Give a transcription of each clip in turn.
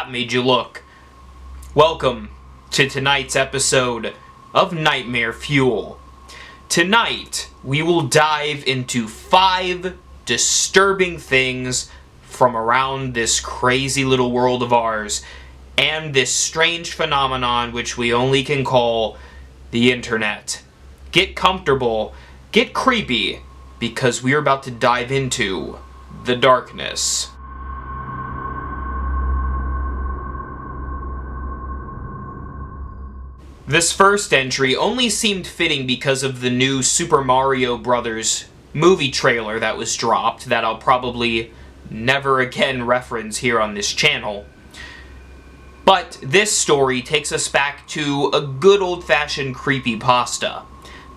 that made you look. Welcome to tonight's episode of Nightmare Fuel. Tonight, we will dive into 5 disturbing things from around this crazy little world of ours, and this strange phenomenon which we only can call the internet. Get comfortable, get creepy, because we're about to dive into the darkness. This first entry only seemed fitting because of the new Super Mario Bros. Movie trailer that was dropped that I'll probably never again reference here on this channel. But this story takes us back to a good old-fashioned creepypasta,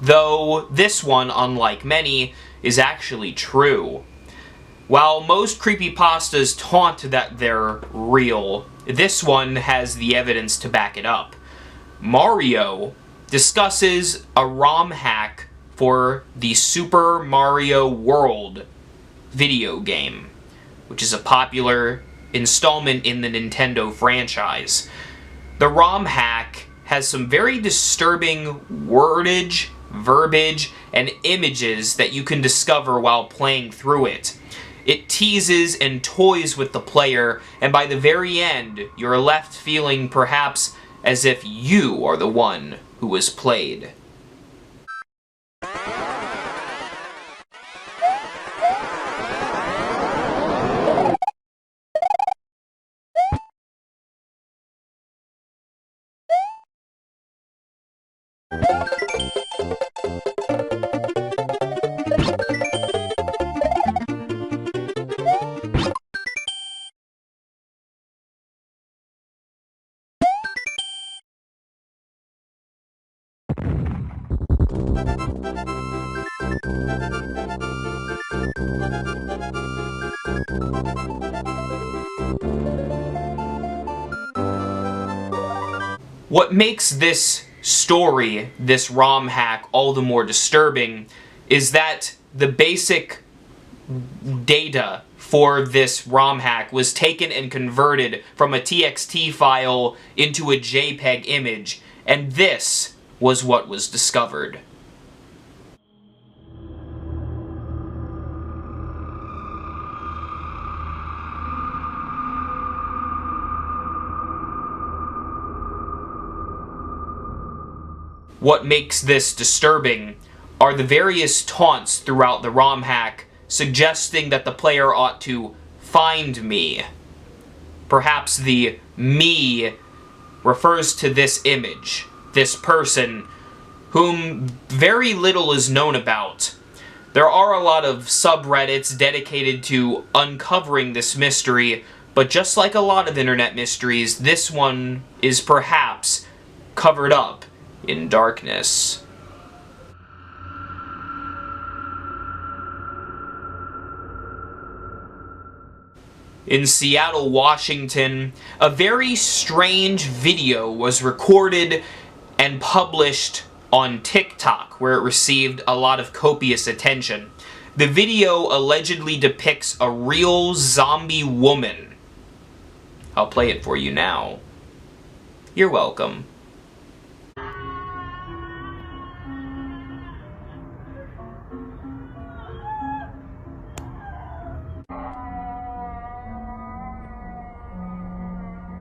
though this one, unlike many, is actually true. While most creepypastas taunt that they're real, this one has the evidence to back it up. Mario discusses a ROM hack for the Super Mario World video game, which is a popular installment in the Nintendo franchise. The ROM hack has some very disturbing wordage, verbiage, and images that you can discover while playing through it. It teases and toys with the player, and by the very end, you're left feeling perhaps as if you are the one who was played. What makes this story, this ROM hack, all the more disturbing is that the basic data for this ROM hack was taken and converted from a TXT file into a JPEG image, and this was what was discovered. What makes this disturbing are the various taunts throughout the ROM hack suggesting that the player ought to find me. Perhaps the me refers to this image, this person, whom very little is known about. There are a lot of subreddits dedicated to uncovering this mystery, but just like a lot of internet mysteries, this one is perhaps covered up in darkness. In Seattle, Washington, a very strange video was recorded and published on TikTok, where it received a lot of copious attention. The video allegedly depicts a real zombie woman. I'll play it for you now. You're welcome.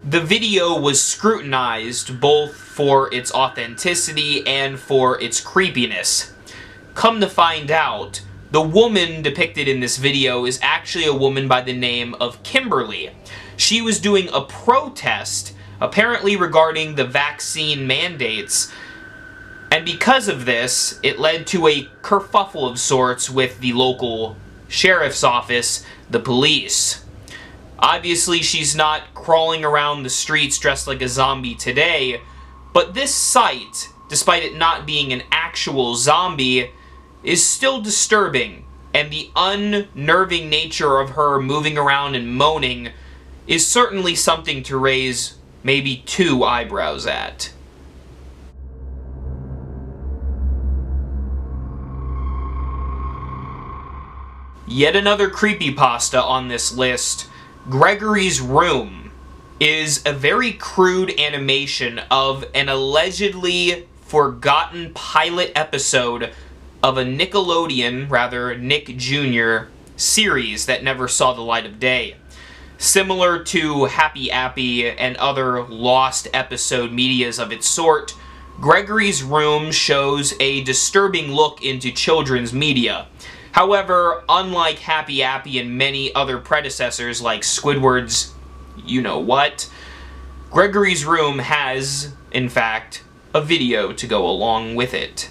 The video was scrutinized both for its authenticity and for its creepiness. Come to find out, the woman depicted in this video is actually a woman by the name of Kimberly. She was doing a protest, apparently regarding the vaccine mandates, and because of this, it led to a kerfuffle of sorts with the local sheriff's office, the police. Obviously, she's not crawling around the streets dressed like a zombie today, but this sight, despite it not being an actual zombie, is still disturbing, and the unnerving nature of her moving around and moaning is certainly something to raise maybe 2 eyebrows at. Yet another creepypasta on this list, Gregory's room. is a very crude animation of an allegedly forgotten pilot episode of a Nickelodeon, rather Nick Jr., series that never saw the light of day. Similar to Happy Appy and other lost episode medias of its sort, Gregory's Room shows a disturbing look into children's media. However, unlike Happy Appy and many other predecessors like Squidward's you-know-what, Gregory's Room has, in fact, a video to go along with it.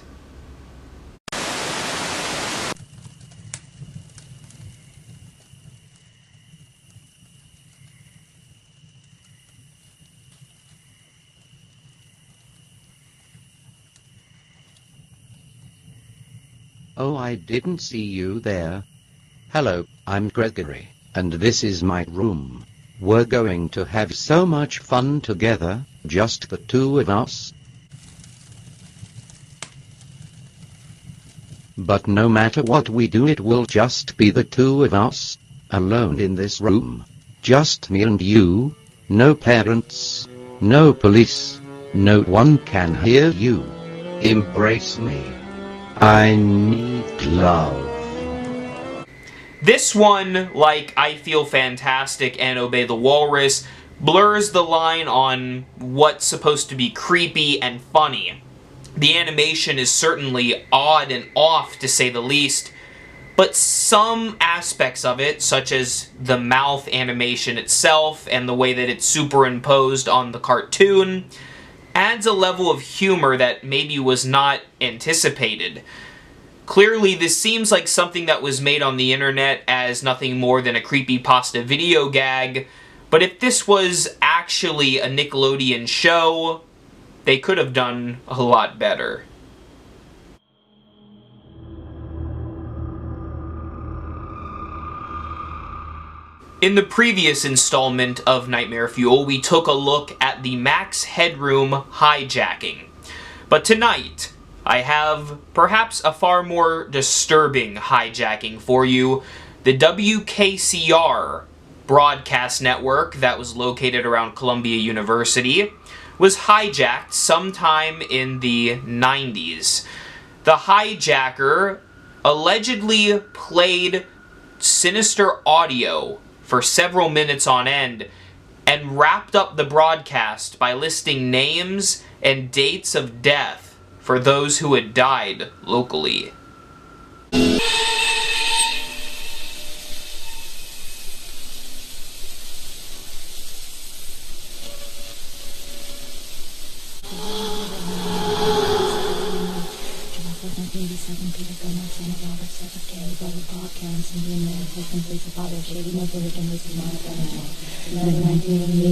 Oh, I didn't see you there. Hello, I'm Gregory, and this is my room. We're going to have so much fun together, just the two of us. But no matter what we do, it will just be the two of us, alone in this room. Just me and you, no parents, no police, no one can hear you. Embrace me. I need love. This one, like I Feel Fantastic and Obey the Walrus, blurs the line on what's supposed to be creepy and funny. The animation is certainly odd and off, to say the least, but some aspects of it, such as the mouth animation itself and the way that it's superimposed on the cartoon, adds a level of humor that maybe was not anticipated. Clearly, this seems like something that was made on the internet as nothing more than a creepypasta video gag, but if this was actually a Nickelodeon show, they could have done a lot better. In the previous installment of Nightmare Fuel, we took a look at the Max Headroom hijacking. But tonight, I have perhaps a far more disturbing hijacking for you. The WKCR broadcast network that was located around Columbia University was hijacked sometime in the 90s. The hijacker allegedly played sinister audio for several minutes on end and wrapped up the broadcast by listing names and dates of death for those who had died locally.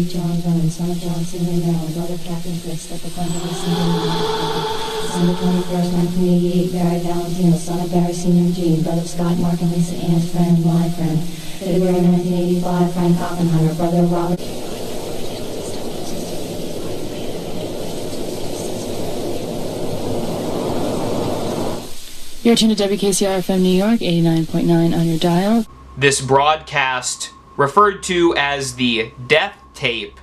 John Vernon, son of John Senior Maryland, brother of Captain Chris, that the Columbia Senior December 21st, 1988, Barry Valentino, son of Barry Senior Jean, brother of Scott, Mark, and Lisa Ann's friend, my friend. February 1985, Frank Oppenheimer, brother of Robert. You're tuned to WKCR FM New York, 89.9 on your dial. This broadcast, referred to as the death tape,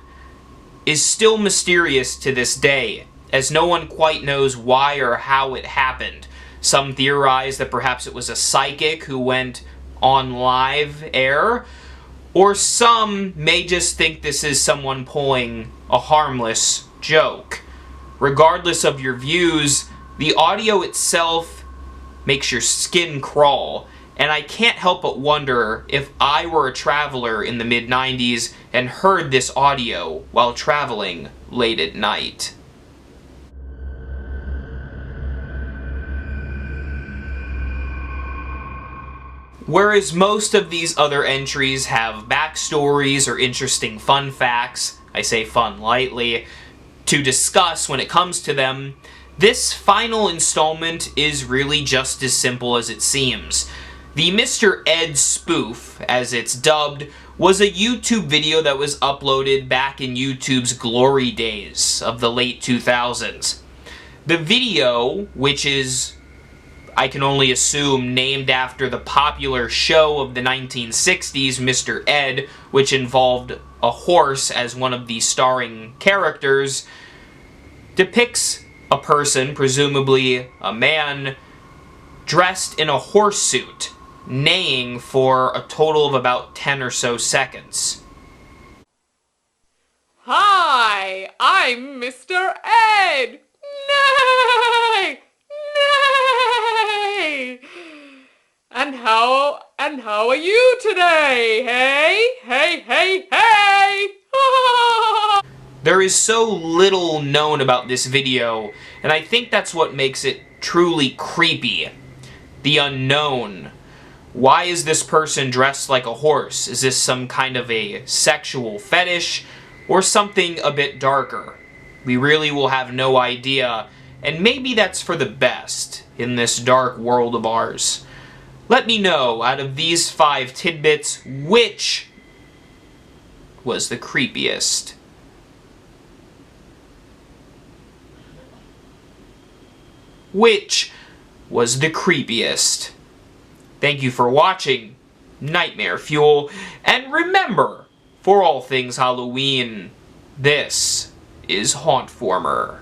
is still mysterious to this day, as no one quite knows why or how it happened. Some theorize that perhaps it was a psychic who went on live air, or some may just think this is someone pulling a harmless joke. Regardless of your views, the audio itself makes your skin crawl, and I can't help but wonder if I were a traveler in the mid-90s and heard this audio while traveling late at night. Whereas most of these other entries have backstories or interesting fun facts, I say fun lightly, to discuss when it comes to them, this final installment is really just as simple as it seems. The Mr. Ed spoof, as it's dubbed, was a YouTube video that was uploaded back in YouTube's glory days of the late 2000s. The video, which is, I can only assume, named after the popular show of the 1960s, Mr. Ed, which involved a horse as one of the starring characters depicts a person, presumably a man, dressed in a horse suit, neighing for a total of about 10 or so seconds. Hi, I'm Mr. Ed. Nay! Nay! And how are you today? Hey? Hey, hey, hey! There is so little known about this video, and I think that's what makes it truly creepy. The unknown. Why is this person dressed like a horse? Is this some kind of a sexual fetish, or something a bit darker? We really will have no idea, and maybe that's for the best in this dark world of ours. Let me know, out of these 5 tidbits, which was the creepiest. Which was the creepiest? Thank you for watching Nightmare Fuel, and remember, for all things Halloween, this is Hauntformer.